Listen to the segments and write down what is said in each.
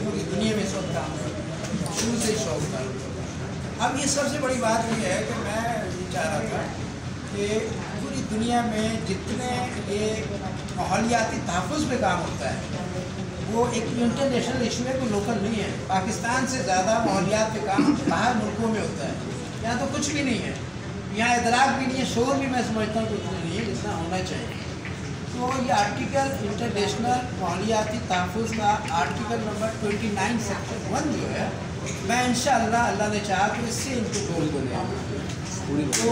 पूरी दुनिया में इस वक्त काम कर रहा हूँ, शुरू से ही शौक था। अब ये सबसे बड़ी बात ये है कि मैं ये चाह रहा था कि पूरी दुनिया में जितने ये माहौलियाती तहफ़्फ़ुज़ पे काम होता है वो एक इंटरनेशनल इशू है, कोई लोकल नहीं है। पाकिस्तान से ज़्यादा माहौलियात पे काम बाहर मुल्कों में होता है, यहाँ तो कुछ भी नहीं है, यहाँ इदराक भी नहीं है, शोर भी मैं समझता हूँ कुछ नहीं है जितना होना चाहिए। तो ये आर्टिकल इंटरनेशनल माहौलियाती तहफ़्फ़ुज़ का आर्टिकल नंबर 29 सेक्शन 1 जो है, मैं इंशाअल्लाह अल्लाह ने चाहा तो इससे इनको गोल बने। तो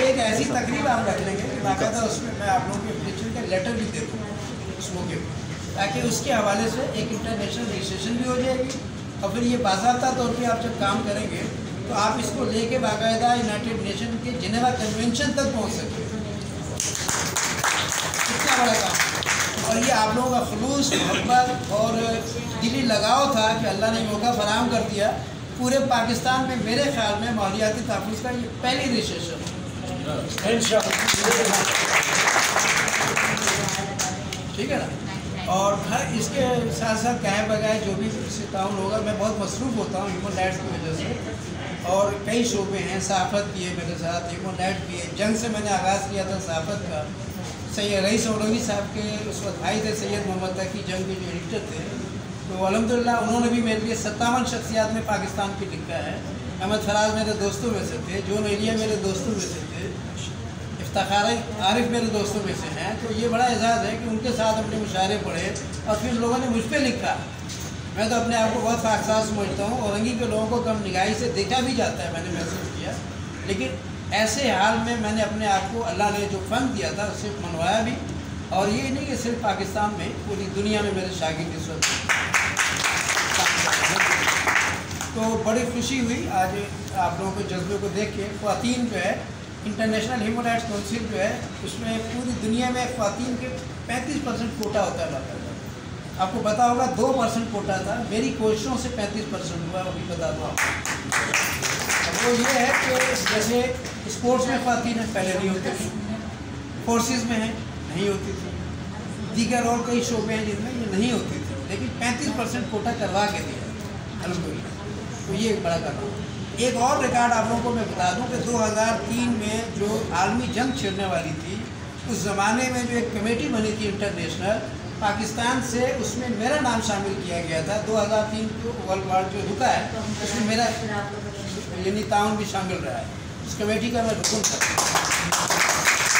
एक ऐसी तकरीब आप रख लेंगे कि बाकायदा उसमें मैं आप लोगों के अप्रिशिएशन का लेटर भी दे दूँ उस मौके पर, ताकि उसके हवाले से एक इंटरनेशनल रजिस्ट्रेशन भी हो जाएगी और फिर ये बाज़ाब्ता तौर पे आप जब काम करेंगे तो आप इसको लेके बाकायदा यूनाइटेड नेशन के जिनेवा कन्वेंशन तक पहुँच सकते हैं। कितना बड़ा काम, और ये आप लोगों का खुलूस, मोहब्बत और दिली लगाव था कि अल्लाह ने मौका फराहम कर दिया। पूरे पाकिस्तान में मेरे ख्याल में माहौलियाती तहफ़्फ़ुज़ का ये पहली रजिस्ट्रेशन ठीक है ना। और हर इसके साथ साथ कहे बगैर जो भी इससे ताउन होगा, मैं बहुत मसरूफ़ होता हूँ ह्यूमन राइट्स की वजह से, और कई शोबे हैं, सहाफ़त भी है मेरे साथ, ह्यूमन राइट्स भी है। जंग से मैंने आगाज़ किया था सहाफ़त का, सैयद रईस औलवी साहब के उस वक्त भाई थे सैयद मोहम्मद तकी जंग के जो एडिटर थे, तो अल्हम्दुलिल्लाह उन्होंने भी मेरे लिए 57 शख्सियात में पाकिस्तान की लिखा है। अहमद फराज मेरे दोस्तों में से थे, जॉन एलिया मेरे दोस्तों में से थे, इफ्तिखार आरिफ मेरे दोस्तों में से हैं। तो ये बड़ा एजाज़ है कि उनके साथ अपने मुशायरे पढ़े और फिर लोगों ने मुझ पर लिखा। मैं तो अपने आप को बहुत फाख्सार समझता हूँ, औरंगी के लोगों को कम निगाही से देखा भी जाता है, मैंने महसूस किया। लेकिन ऐसे हाल में मैंने अपने आप को अल्लाह ने जो फ़न दिया था उससे मनवाया भी, और ये नहीं कि सिर्फ पाकिस्तान में, पूरी दुनिया में मेरे शागिर्द इस वक्त। तो बड़ी खुशी हुई आज आप लोगों के जज्बे को देख के। ख़वातीन जो है, इंटरनेशनल ह्यूमन राइट्स काउंसिल जो है, उसमें पूरी दुनिया में ख़वातीन के 35% कोटा होता है बाकायदा। आपको पता होगा 2% कोटा था, मेरी कोशिशों से 35% हुआ, वो भी बता दो आपको। वो ये है कि जैसे स्पोर्ट्स में ख़वातीन है, पहले नहीं होती थी, फोर्सेस में है नहीं होती थी, दीगर और कई शोबे हैं जिनमें ये नहीं होती थी, लेकिन 35% कोटा करवा के दिया अल्हम्दुलिल्लाह। तो ये एक बड़ा काम। एक और रिकॉर्ड आप लोगों को मैं बता दूं कि 2003 में जो आलमी जंग छिड़ने वाली थी, उस ज़माने में जो एक कमेटी बनी थी इंटरनेशनल पाकिस्तान से, उसमें मेरा नाम शामिल किया गया था। 2003 को वर्ल्ड वार जो रुका है उसमें मेरा यानी ताउन भी शामिल रहा है। उस कमेटी का मैं रुकन था।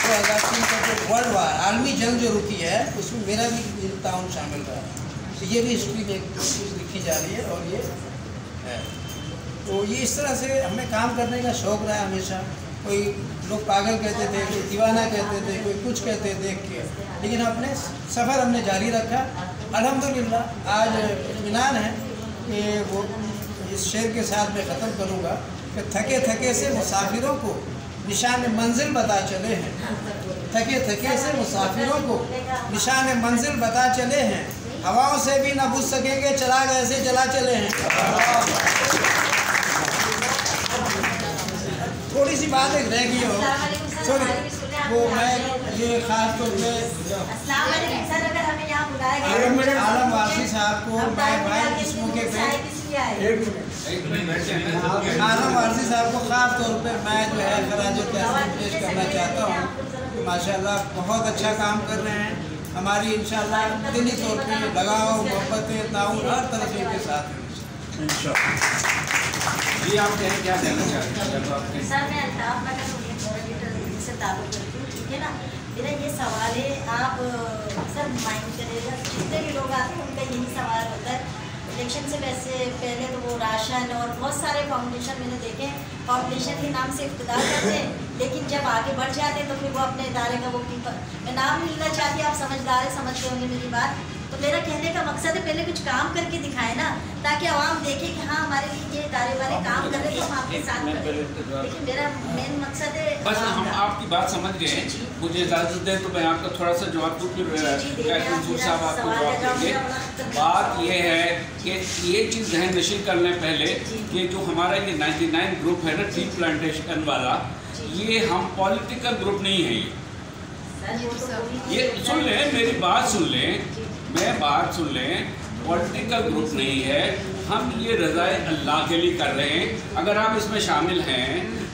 2003 का जो वर्ल्ड वार आलमी जंग जो रुकी है उसमें मेरा भी ताउन शामिल रहा है। तो ये भी हिस्ट्री में एक चीज़ लिखी जा रही है और ये है। तो ये इस तरह से हमें काम करने का शौक़ रहा है हमेशा। कोई लोग पागल कहते थे, कोई दीवाना कहते थे, कोई कुछ कहते देख के, लेकिन अपने सफ़र हमने जारी रखा। अल्हम्दुलिल्लाह आज इत्मीनान है कि वो इस शेर के साथ मैं ख़त्म करूँगा कि थके थके से मुसाफिरों को निशान मंजिल बता चले हैं, थके थके से मुसाफिरों को निशान मंजिल बता चले हैं, हवाओं से भी न बुझ सकेंगे चिराग ऐसे जला चले हैं। थोड़ी सी बात एक रह गई हो, सॉरी, वो मैं ये ख़ास तौर पे आलम वारसी साहब को मैं भाई इस मौके पे आलम वारसी साहब को ख़ास तौर पे मैं जो है खराज तहसीन पेश करना चाहता हूँ। माशाल्लाह बहुत अच्छा काम कर रहे हैं, हमारी इंशाल्लाह दिली तौर पे लगाव, मोहब्बतें, ताउन हर तरह से उनके साथ हैं। जी आप क्या कहना चाहते हैं? सर मैं अल्ताफ नगर से ताल्लुक़ करती हूँ, ठीक है ना। मेरा ये सवाल है, आप सर माइंड करिएगा, जितने भी लोग आते हैं उनका यही सवाल होता है। इलेक्शन से वैसे पहले तो वो राशन और बहुत सारे फाउंडेशन मैंने देखे, फाउंडेशन के नाम से इब्तिदा करते हैं, लेकिन जब आगे बढ़ जाते हैं तो फिर वो अपने इदारे का वो मैं नाम नहीं लेना चाहती, आप समझदार है, समझते होंगे मेरी बात। तो मेरा कहने का मकसद है पहले कुछ काम करके दिखाए ना, ताकि आवाम देखे कि हाँ हमारे लिए ये इदारे वाले काम कर रहे हैं तो हम आपके साथ करें। लेकिन मेरा मेन मकसद है बस हम आपकी बात समझ गए। मुझे इजाज़त दें तो मैं आपका थोड़ा सा जवाब दूँ, फिर मंसूर साहब आपको जवाब देंगे। बात ये है कि ये चीज़ ध्यान नशीन करने पहले कि जो हमारा ये 99 ग्रुप है ना टी प्लांटेशन वाला, ये हम पॉलिटिकल ग्रुप नहीं है, ये सुन लें, मेरी बात सुन लें, मैं बात सुन लें, पॉलिटिकल ग्रुप नहीं है, हम ये रज़ाए अल्लाह के लिए कर रहे हैं। अगर आप इसमें शामिल हैं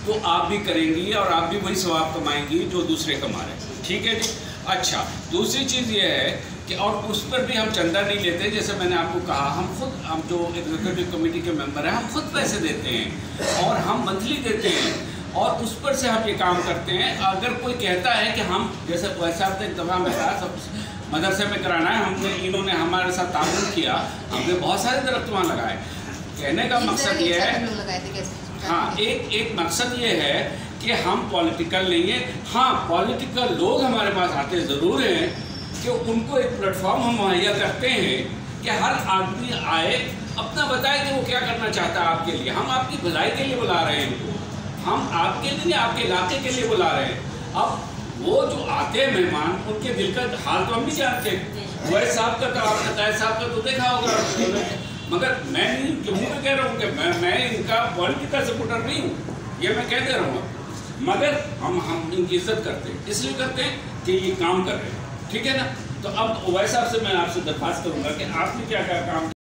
तो आप भी करेंगी और आप भी वही सवाब कमाएंगी जो दूसरे कमा रहे हैं, ठीक है जी। अच्छा, दूसरी चीज़ ये है कि और उस पर भी हम चंदा नहीं लेते, जैसे मैंने आपको कहा, हम जो एग्जीक्यूटिव कमेटी के मेंबर हैं, हम खुद पैसे देते हैं और हम मंथली देते हैं और उस पर से हम ये काम करते हैं। अगर कोई कहता है कि हम, जैसे वैसा एक दफ़ा में कहा, सब मदरसे में कराना है, हमने, इन्होंने हमारे साथ ताउन किया, हमने बहुत सारे दरख्त वहाँ लगाए। कहने का मकसद ये है, हाँ, एक मकसद ये है कि हम पॉलिटिकल नहीं है। हाँ, पॉलिटिकल लोग हमारे पास आते ज़रूर हैं कि उनको एक प्लेटफॉर्म हम मुहैया करते हैं कि हर आदमी आए, अपना बताए कि वो क्या करना चाहता है आपके लिए। हम आपकी भलाई के लिए बुला रहे हैं इनको, हम आपके लिए, आपके इलाके के लिए बुला रहे हैं। अब वो जो आते हैं मेहमान, उनके दिल का हाल तो हम भी जानते हैं। वैसे साहब का तो आपने तय साहब का तो देखा होगा, मगर मैं नहीं जो मुँह में कह रहा हूँ कि मैं इनका पॉलिटिकल सपोर्टर नहीं हूँ, ये मैं कह दे रहा हूँ। मगर हम इनकी इज्जत करते हैं, इसलिए करते हैं कि ये काम कर रहे हैं, ठीक है ना। तो अब वैसा से मैं आपसे दरख्वास्त करूँगा कि आपने क्या क्या काम